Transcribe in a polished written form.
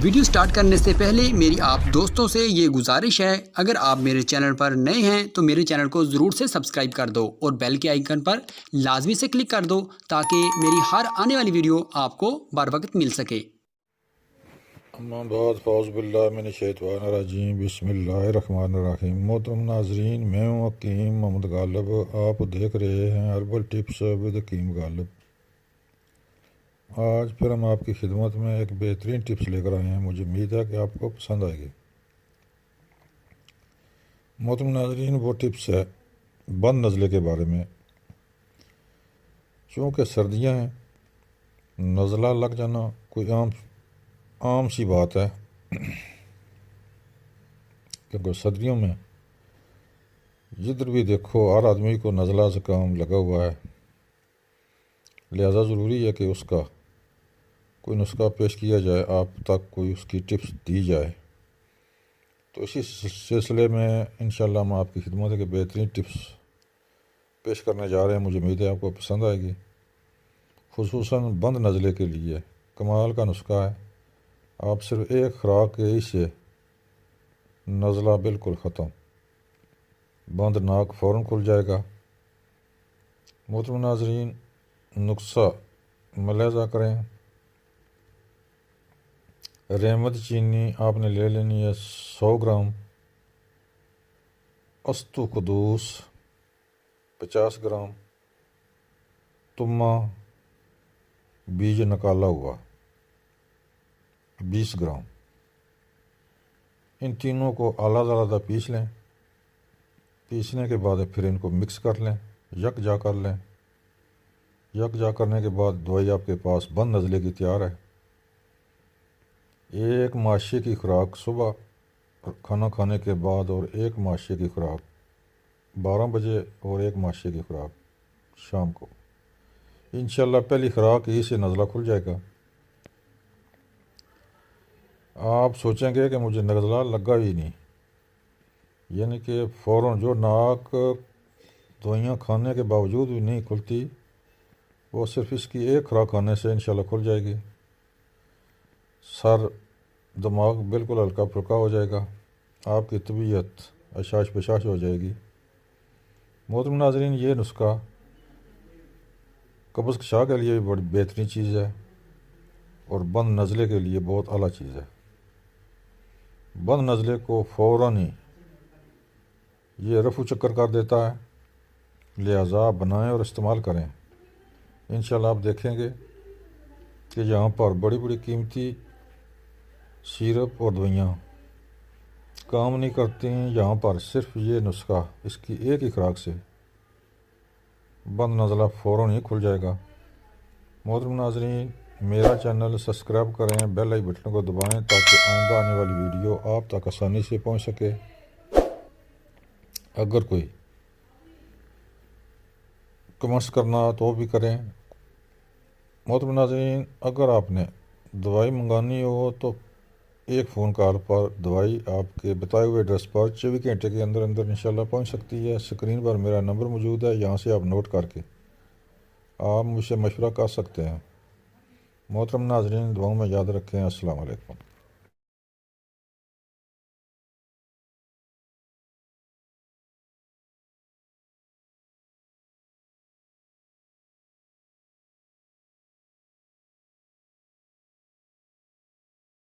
Video start کرنے سے پہلے میری آپ دوستوں سے یہ گزارش ہے، اگر آپ میرے چینل پر نئے ہیں تو میرے چینل کو ضرور سے سبسکرائب کر دو اور بیل کے آئیکن پر لازمی سے کلک کر دو تاکہ میری ہر آنے والی ویڈیو آپ کو بر وقت مل سکے۔ اما بعد فاعوذ باللہ من الشیطان الرجیم، بسم اللہ الرحمن الرحیم۔ محترم ناظرین، میں ہوں حکیم محمد غالب، آپ دیکھ رہے ہیں ہربل ٹپس ود حکیم غالب۔ آج پھر ہم آپ کی خدمت میں ایک بہترین ٹپس لے کر آئے ہیں، مجھے امید ہے کہ آپ کو پسند آئے گی۔ محترم ناظرین، وہ ٹپس ہے بند نزلے کے بارے میں۔ چونکہ سردیاں ہیں، نزلہ لگ جانا کوئی عام سی بات ہے، کیونکہ سردیوں میں جدھر بھی دیکھو ہر آدمی کو نزلہ زکام لگا ہوا ہے، لہذا ضروری ہے کہ اس کا کوئی نسخہ پیش کیا جائے، آپ تک کوئی اس کی ٹپس دی جائے۔ تو اسی سلسلے میں انشاءاللہ ہم آپ کی خدمت کے بہترین ٹپس پیش کرنے جا رہے ہیں، مجھے امید ہے آپ کو پسند آئے گی۔ خصوصاً بند نزلے کے لیے کمال کا نسخہ ہے، آپ صرف ایک خوراک کے ہی سے نزلہ بالکل ختم، بند ناک فوراً کھل جائے گا۔ محترم ناظرین، نسخہ ملاحظہ کریں۔ رحمت چینی آپ نے لے لینی ہے 100 گرام، استو خدوس 50 گرام، تمہ بیج نکالا ہوا 20 گرام۔ ان تینوں کو علیحدہ پیس لیں۔ پیسنے کے بعد پھر ان کو مکس کر لیں، یکجا کر لیں۔ یکجا کرنے کے بعد دوائی آپ کے پاس بند نزلے کی تیار ہے۔ ایک ماشے کی خوراک صبح کھانا کھانے کے بعد، اور ایک ماشے کی خوراک 12 بجے، اور ایک ماشے کی خوراک شام کو۔ انشاءاللہ پہلی خوراک ہی سے نزلہ کھل جائے گا۔ آپ سوچیں گے کہ مجھے نزلہ لگا ہی نہیں، یعنی کہ فوراً جو ناک دوائیاں کھانے کے باوجود بھی نہیں کھلتی، وہ صرف اس کی ایک خوراک کھانے سے انشاءاللہ کھل جائے گی۔ سر دماغ بالکل ہلکا پھلکا ہو جائے گا، آپ کی طبیعت اشاش بشاش ہو جائے گی۔ محترم ناظرین، یہ نسخہ قبض کشا کے لیے بھی بڑی بہترین چیز ہے، اور بند نزلے کے لیے بہت اعلیٰ چیز ہے۔ بند نزلے کو فوراً ہی یہ رفو چکر کر دیتا ہے، لہٰذا آپ بنائیں اور استعمال کریں۔ انشاءاللہ آپ دیکھیں گے کہ یہاں پر بڑی بڑی قیمتی سیرپ اور دوائیاں کام نہیں کرتی ہیں، یہاں پر صرف یہ نسخہ اس کی ایک ہی خوراک سے بند نزلہ فوراً ہی کھل جائے گا۔ محترم ناظرین، میرا چینل سبسکرائب کریں، بیل آئی بٹن کو دبائیں تاکہ آئندہ آنے والی ویڈیو آپ تک آسانی سے پہنچ سکے۔ اگر کوئی کمنٹس کرنا تو بھی کریں۔ محترم ناظرین، اگر آپ نے دوائی منگانی ہو تو ایک فون کال پر دوائی آپ کے بتائے ہوئے ایڈریس پر 24 گھنٹے کے اندر انشاءاللہ پہنچ سکتی ہے۔ اسکرین پر میرا نمبر موجود ہے، یہاں سے آپ نوٹ کر کے آپ مجھ سے مشورہ کر سکتے ہیں۔ محترم ناظرین، دعاؤں میں یاد رکھیں۔ السلام علیکم۔